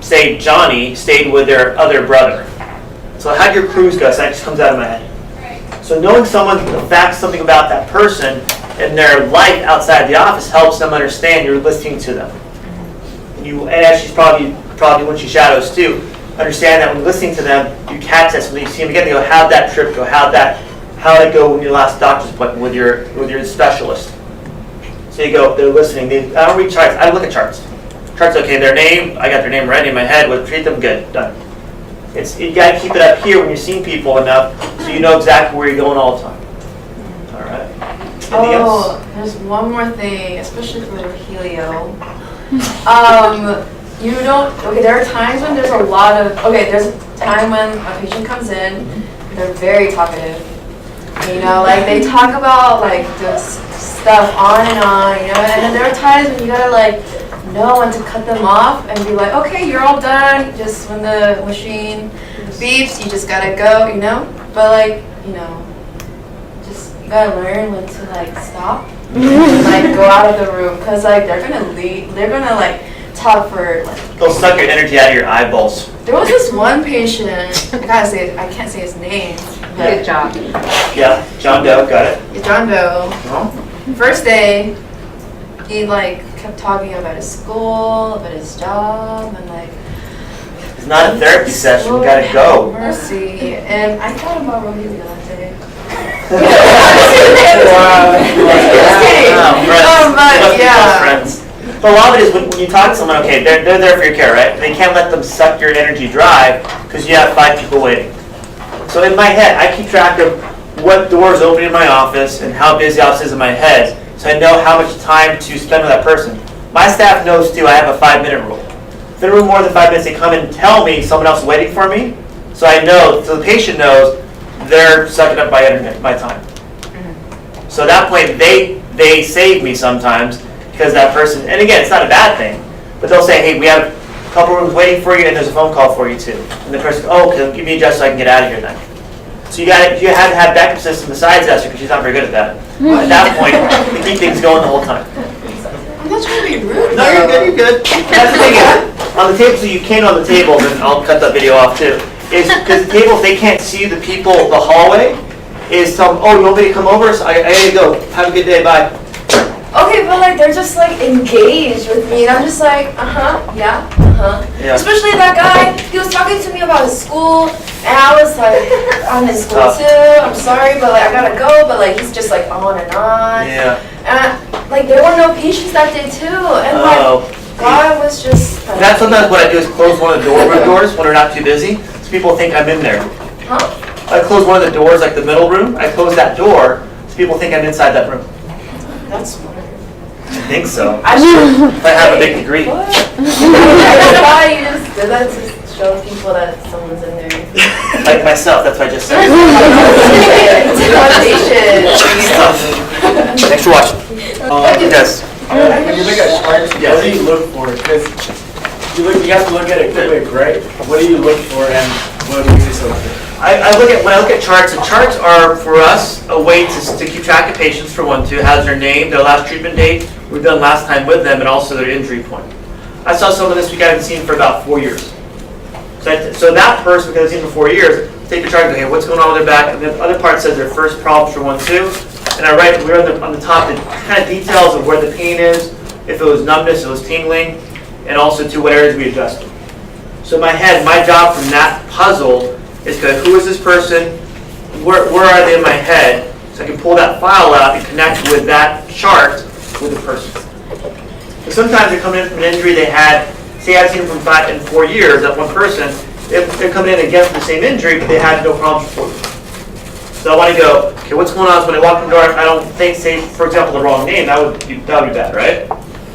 say Johnny, stayed with their other brother. So how'd your cruise go? So that just comes out of my head. So knowing something about that person and their life outside the office helps them understand you're listening to them. And as she's probably when she shadows too, understand that when you're listening to them, you catch that. So when you see them again, they go, how'd that trip go? How'd it go when your last doctor's appointment with your specialist? So you go, they're listening. I don't read charts. I look at charts. Charts, okay, their name, I got their name ready in my head. Would treat them good, done. You got to keep it up here when you're seeing people enough, so you know exactly where you're going all the time. All right. Anything else? There's one more thing, especially for Helio. There are times when there's there's a time when a patient comes in, they're very talkative. Like they talk about like this stuff on, and then there are times when you gotta know when to cut them off and be like, okay, you're all done. Just when the machine beeps, you just gotta go, But just you gotta learn when to stop and go out of the room, because they're gonna leave. They're gonna tough for like. They'll suck your energy out of your eyeballs. There was this one patient. I can't say his name. But Good job. Yeah, John Doe, got it. John Doe. No? First day, he like kept talking about his school, about his job, and like. It's not a therapy session, we gotta go. Mercy. And I thought about Rohini that day. But yeah. Friends. But a lot of it is when you talk to someone, okay, they're there for your care, right? They can't let them suck your energy dry because you have 5 people waiting. So in my head, I keep track of what doors open in my office and how busy the office is in my head, so I know how much time to spend with that person. My staff knows too, I have a 5-minute rule. If they're in more than 5 minutes, they come in and tell me someone else is waiting for me, so I know, so the patient knows they're sucking up my time. So at that point, they save me sometimes because that person, and again, it's not a bad thing, but they'll say, hey, we have a couple rooms waiting for you and there's a phone call for you too. And the person, oh, give me a adjust so I can get out of here then. So you have to have backup system besides Esther because she's not very good at that. At that point, we keep things going the whole time. I'm not trying to be rude. No, you're good, you're good. That's the thing is, on the table, so you can't on the tables, and I'll cut that video off too, is because the tables, they can't see the people, the hallway, is tell them, oh, you want me to come over? So I gotta go. Have a good day, bye. Okay, but like they're just like engaged with me, and I'm just like, yeah. Yeah. Especially that guy, he was talking to me about his school, and I was like, I'm in school Tough. too, I'm sorry, but like I gotta go, but like he's just like on and on. Yeah. And like there were no patients that day too, and like God was just. That's sometimes what I do is close one of the doors when they're not too busy, so people think I'm in there. Huh? I close one of the doors, like the middle room, I close that door, so people think I'm inside that room. That's smart. I think so. I should. I have a big degree. What? I thought you just did that to show people that someone's in there. Like myself, that's what I just said. Thanks for watching. Yes. When you look at charts, Yes. what do you look for? Because you have to look at it quick, right? What do you look for and what makes it so good? When I look at charts, the charts are for us a way to keep track of patients for one, to has their name, their last treatment date, we've done last time with them, and also their injury point. I saw someone this week I haven't seen for about 4 years. So that person, because I've seen for 4 years, take the chart and go, hey, what's going on with their back? And the other part says their first problems for 1, 2. And I write, we're on the top, the kind of details of where the pain is, if it was numbness, if it was tingling, and also to what areas we adjusted. So in my head, my job from that puzzle is to, who is this person? Where are they in my head? So I can pull that file out and connect with that chart with the person. But sometimes they're coming in from an injury they had, say I've seen them in 4 years, that one person, they're coming in again for the same injury, but they had no problems before. So I want to go, okay, what's going on? So when I walk in the door, I don't think, say, for example, the wrong name, that would be bad, right?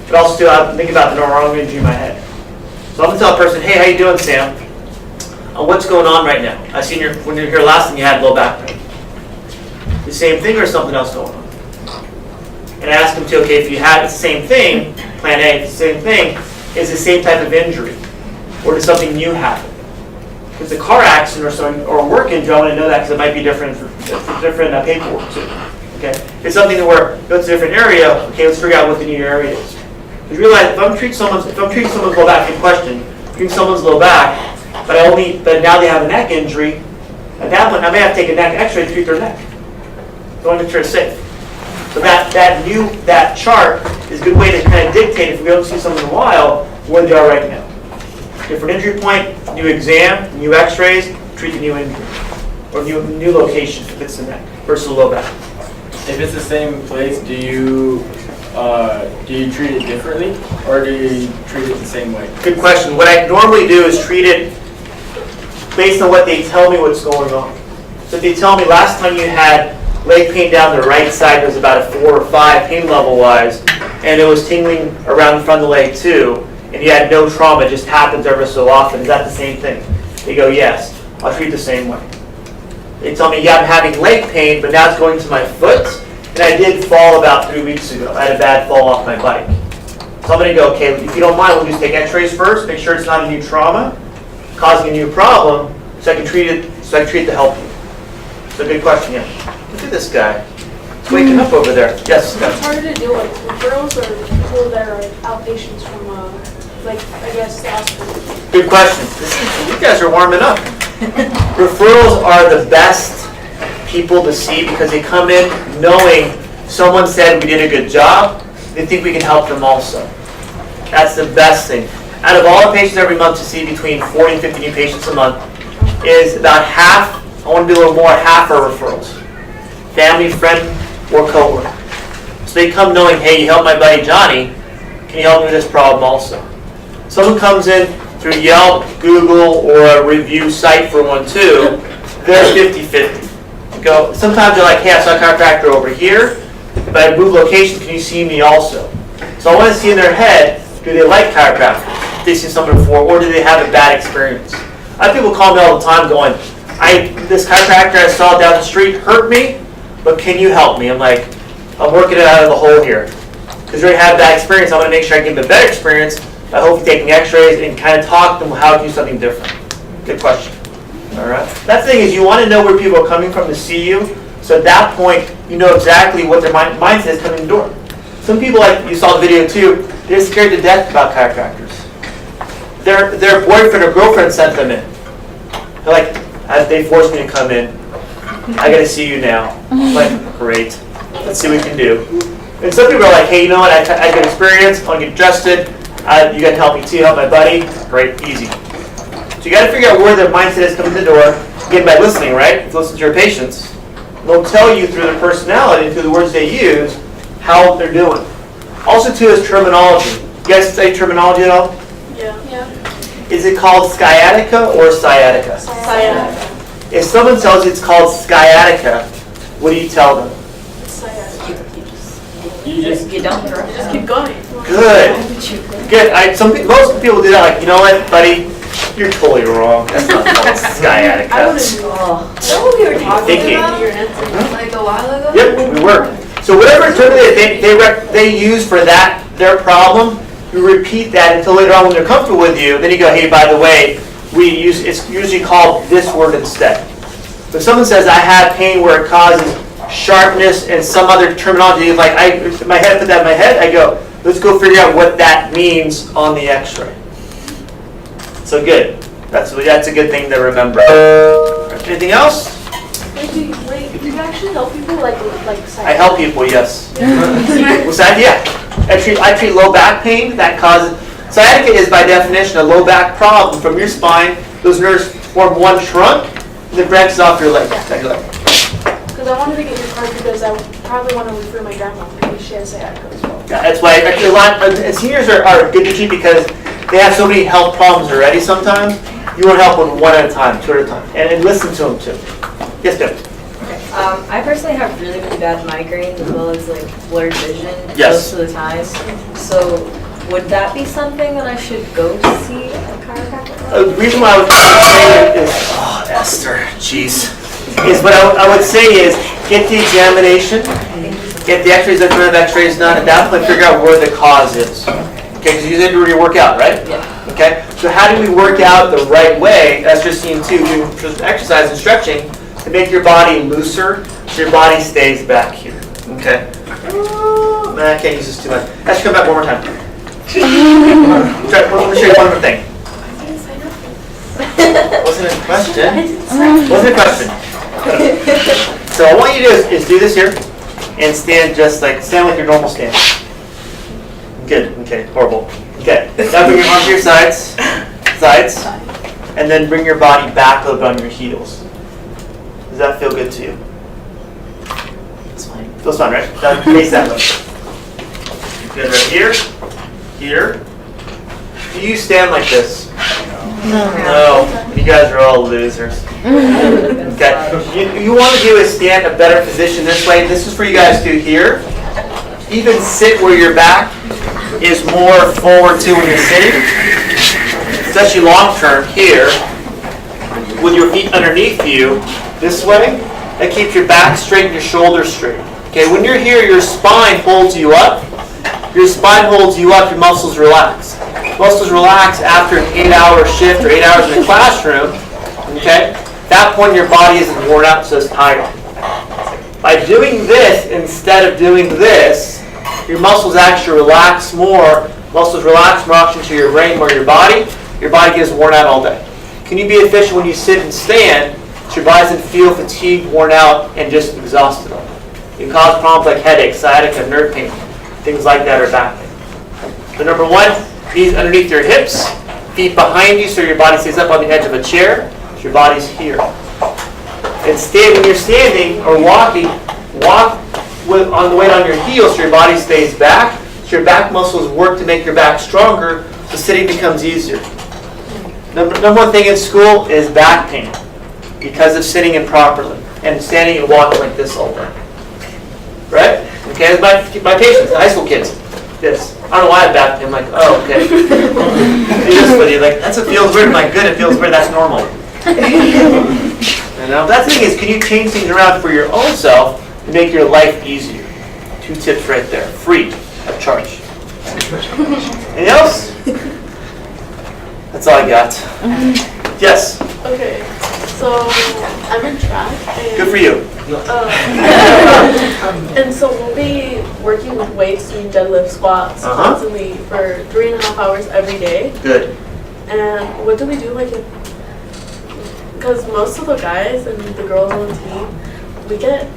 But also, I'm thinking about the wrong injury in my head. So I'm going to tell a person, hey, how you doing, Sam? What's going on right now? I seen when you were here last time, you had low back pain. The same thing or something else going on? And I ask them to, okay, if you had the same thing, plan A, the same thing, is the same type of injury? Or did something new happen? If it's a car accident or a work injury, I want to know that because it might be different for different paperwork too. Okay? If it's something where go to a different area, okay, let's figure out what the new area is. Because realize if I'm treating someone's low back, in question, treating someone's low back, but now they have a neck injury, at that point I may have to take a neck X-ray to treat their neck. So I want to make sure it's safe. So that chart is a good way to kind of dictate, if we don't see someone in a while, where they are right now. Different injury point, new exam, new X-rays, treat the new injury, or new location if it's the neck versus the low back. If it's the same place, do you treat it differently, or do you treat it the same way? Good question. What I normally do is treat it based on what they tell me what's going on. So if they tell me last time you had leg pain down the right side, it was about a 4 or 5 pain level wise, and it was tingling around the front of the leg too, and you had no trauma, it just happens ever so often, is that the same thing? They go, yes, I'll treat the same way. They tell me, yeah, I'm having leg pain, but now it's going to my foot, and I did fall about 3 weeks ago. I had a bad fall off my bike. So I'm going to go, okay, if you don't mind, we'll just take x-rays first, make sure it's not a new trauma, causing a new problem, so I can treat it to help you. So good question, yeah. Look at this guy. He's waking up over there. Yes, It's harder to deal with referrals or people that are outpatients from like, I guess, the hospital? Good question. You guys are warming up. Referrals are the best people to see because they come in knowing someone said we did a good job. They think we can help them also. That's the best thing. Out of all the patients every month to see between 40 and 50 new patients a month is about half, I want to do a little more, half are referrals. Family, friend, or coworker. So they come knowing, hey, you helped my buddy Johnny, can you help me with this problem also? Someone comes in through Yelp, Google, or a review site for one too, they're 50-50. Go. Sometimes they're like, hey, I saw a chiropractor over here, but I moved location, can you see me also? So I want to see in their head, do they like chiropractic? Have they seen someone before, or do they have a bad experience? I have people call me all the time going, this chiropractor I saw down the street hurt me, but can you help me? I'm like, I'm working it out of the hole here. Because they already had a bad experience, I want to make sure I give them a better experience by hopefully taking x-rays and kind of talk to them how to do something different. Good question. All right. That thing is you want to know where people are coming from to see you. So at that point, you know exactly what their mindset is coming in the door. Some people, like you saw the video too, they're scared to death about chiropractors. Their boyfriend or girlfriend sent them in. They're like, they forced me to come in. I got to see you now. I'm like, great. Let's see what we can do. And some people are like, hey, you know what? I got experience. I want to get adjusted. You got to help me too. Help my buddy. Great, easy. So you got to figure out where their mindset is coming to the door. Again, by listening, right? If you listen to your patients, they'll tell you through their personality and through the words they use how they're doing. Also, too, is terminology. You guys study terminology at all? Yeah. Is it called sciatica or sciatica? Sciatica. If someone tells you it's called sciatica, what do you tell them? Sciatica. You don't Just keep going. Good. Good. Most people do that. Like, you know what, buddy? You're totally wrong. That's not called sciatica. I wouldn't do that. Know what we were talking Thinking. about like a while ago? Yep, we were. So whatever term they use for their problem, you repeat that until later on when they're comfortable with you. Then you go, hey, by the way, it's usually called this word instead. If someone says I have pain where it causes sharpness and some other terminology, like I put that in my head, I go, let's go figure out what that means on the X-ray. So good. That's a good thing to remember. Anything else? Wait, do you actually help people like sciatica? I help people, yes. What's that? Yeah. I treat low back pain that causes. Sciatica is by definition a low back problem from your spine. Those nerves form one trunk and it branches off your leg. Because I wanted to get your card because I would probably want to refer my grandma because she has sciatica as well. Yeah, that's why actually a lot seniors are good to treat because they have so many health problems already sometimes. You want to help them one at a time, two at a time, and listen to them too. Yes, Deb. I personally have really, really bad migraines as well as like blurred vision Yes. most of the time. So would that be something that I should go to see a chiropractor? The reason why I would say is, Esther, jeez, is what I would say is get the examination, get the x-rays, if you have x-rays done, at that point figure out where the cause is. Okay, because you didn't do your workout, right? Yeah. Okay, so how do we work out the right way? That's just seen too, doing exercise and stretching to make your body looser so your body stays back here. Okay. I can't use this too much. Let's come back one more time. Let me show you one more thing. Wasn't a question. Wasn't a question. So what I want you to do is do this here and stand like your normal stand. Good. Okay. Horrible. Okay. Now bring your arms to your sides, and then bring your body back a little bit on your heels. Does that feel good to you? It's fine. Feels fine, right? Now face that way. Good. Right here. Here. Do you stand like this? No. You guys are all losers. Okay. You want to do is stand a better position this way. This is for you guys to here. Even sit where your back is more forward to when you're sitting. Especially long term here. With your feet underneath you, this way. That keeps your back straight and your shoulders straight. Okay, when you're here, your spine holds you up. Your spine holds you up, your muscles relax. Muscles relax after an 8-hour shift or 8 hours in the classroom. Okay? At that point, your body isn't worn out, so it's tired. By doing this instead of doing this, your muscles actually relax more. Muscles relax more oxygen to your brain, more your body. Your body gets worn out all day. Can you be efficient when you sit and stand so your body doesn't feel fatigued, worn out, and just exhausted all day? It can cause problems like headaches, sciatica, nerve pain, things like that, or back pain. So number one, knees underneath your hips, feet behind you so your body stays up on the edge of a chair, so your body's here. And when you're standing or walking, walk on the weight on your heels so your body stays back, so your back muscles work to make your back stronger, so sitting becomes easier. Number one thing in school is back pain because of sitting improperly and standing and walking like this all day. Right? Okay, my patients, high school kids, this. I don't know why I have back pain. I'm like, oh, okay. Do this with you. Like, that's what feels weird. I'm like, good, it feels weird. That's normal. You know, that's the thing is, can you change things around for your own self to make your life easier? 2 tips right there. Free of charge. Anything else? That's all I got. Yes. Okay, so I'm in track. And, Good for you. and so we'll be working with weights, doing deadlift, squats constantly for 3.5 hours every day. Good. And what do we do, like, because most of the guys and the girls on the team, we get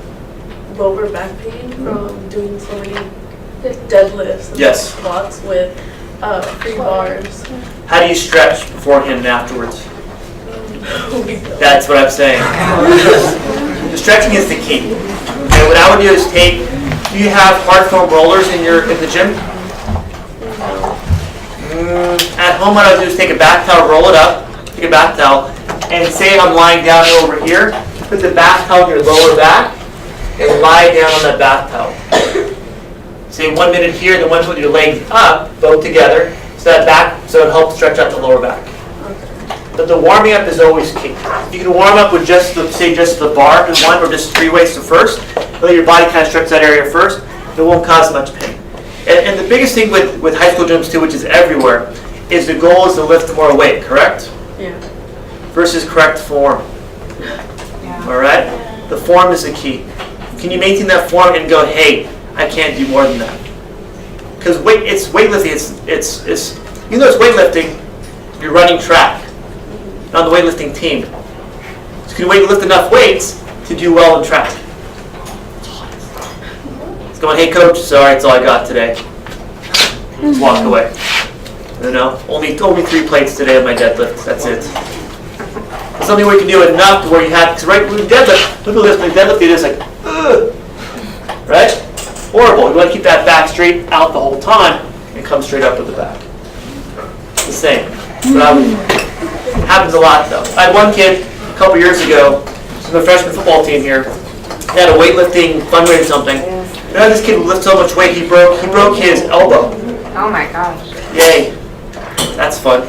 lower back pain from doing so many deadlifts and squats with free bars. How do you stretch beforehand and afterwards? That's what I'm saying. The stretching is the key. Okay, what I would do is do you have hard foam rollers in the gym? At home, what I would do is take a bath towel, roll it up, take a bath towel, and say I'm lying down over here, put the bath towel on your lower back, and lie down on that bath towel. Say 1 minute here, then 1 minute with your legs up, both together, so it helps stretch out the lower back. But the warming up is always key. You can warm up with just the bar in one, or just 3 weights to first. Let your body kind of stretch that area first. It won't cause much pain. And the biggest thing with high school gyms too, which is everywhere, is the goal is to lift more weight, correct? Yeah. Versus correct form. Yeah. All right? The form is the key. Can you maintain that form and go, hey, I can't do more than that? Because it's weightlifting. It's even though it's weightlifting, you're running track on the weightlifting team. So can you lift enough weights to do well in track? It's going, hey coach, sorry, that's all I got today. Just walk away. You know, only 3 plates today of my deadlift. That's it. Something where you can do enough to where you have, because right when you deadlift, look at this, when you deadlift, you're just like, ugh. Right? Horrible. You want to keep that back straight out the whole time and come straight up with the back. It's the same. Happens a lot though. I had one kid a couple years ago, from the freshman football team here. He had a weightlifting fundraiser or something. You know, this kid would lift so much weight he broke his elbow. Oh my gosh. Yay. That's fun.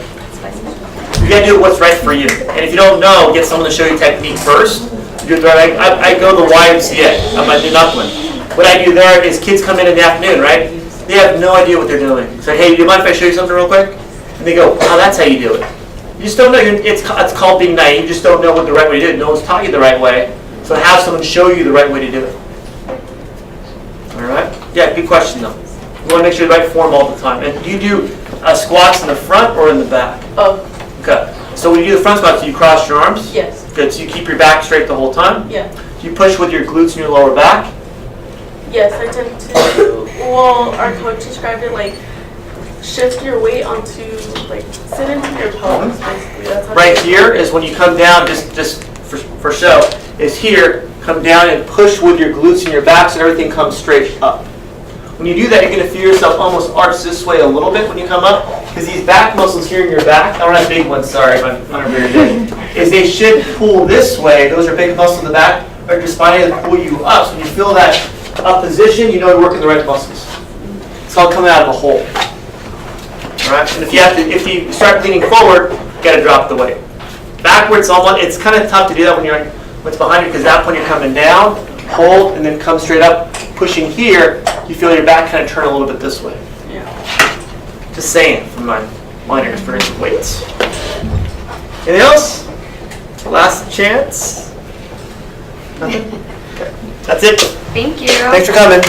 You gotta do what's right for you. And if you don't know, get someone to show you technique first. Do it right. I go to the YMCA. I'm in Upland. What I do there is kids come in the afternoon, right? They have no idea what they're doing. So, hey, do you mind if I show you something real quick? And they go, oh, that's how you do it. You just don't know. It's called being naive. You just don't know what the right way to do it. No one's taught you the right way. So have someone show you the right way to do it. All right? Yeah, good question, though. You want to make sure the right form all the time. And do you do squats in the front or in the back? Oh. Okay. So when you do the front squats, do you cross your arms? Yes. Good. So you keep your back straight the whole time? Yeah. Do you push with your glutes and your lower back? Yes, I tend to. Well, our coach described it like shift your weight onto, like, sit into your pelvis, basically. That's how Right here is when you come down, just for show, is here, come down and push with your glutes and your back so everything comes straight up. When you do that, you're going to feel yourself almost arch this way a little bit when you come up, because these back muscles here in your back, I don't have big ones, sorry, if I'm very big, is they should pull this way. Those are big muscles in the back, or your spine to pull you up. So when you feel that up position, you know you're working the right muscles. It's all coming out of a hole. All right? And if you start leaning forward, you got to drop the weight. Backwards, it's kind of tough to do that when you're what's behind you, because that point you're coming down, hold, and then come straight up. Pushing here, you feel your back kind of turn a little bit this way. Yeah. Just saying from my minor experience with weights. Anything else? Last chance? Nothing? Okay. That's it. Thank you. Thanks for coming.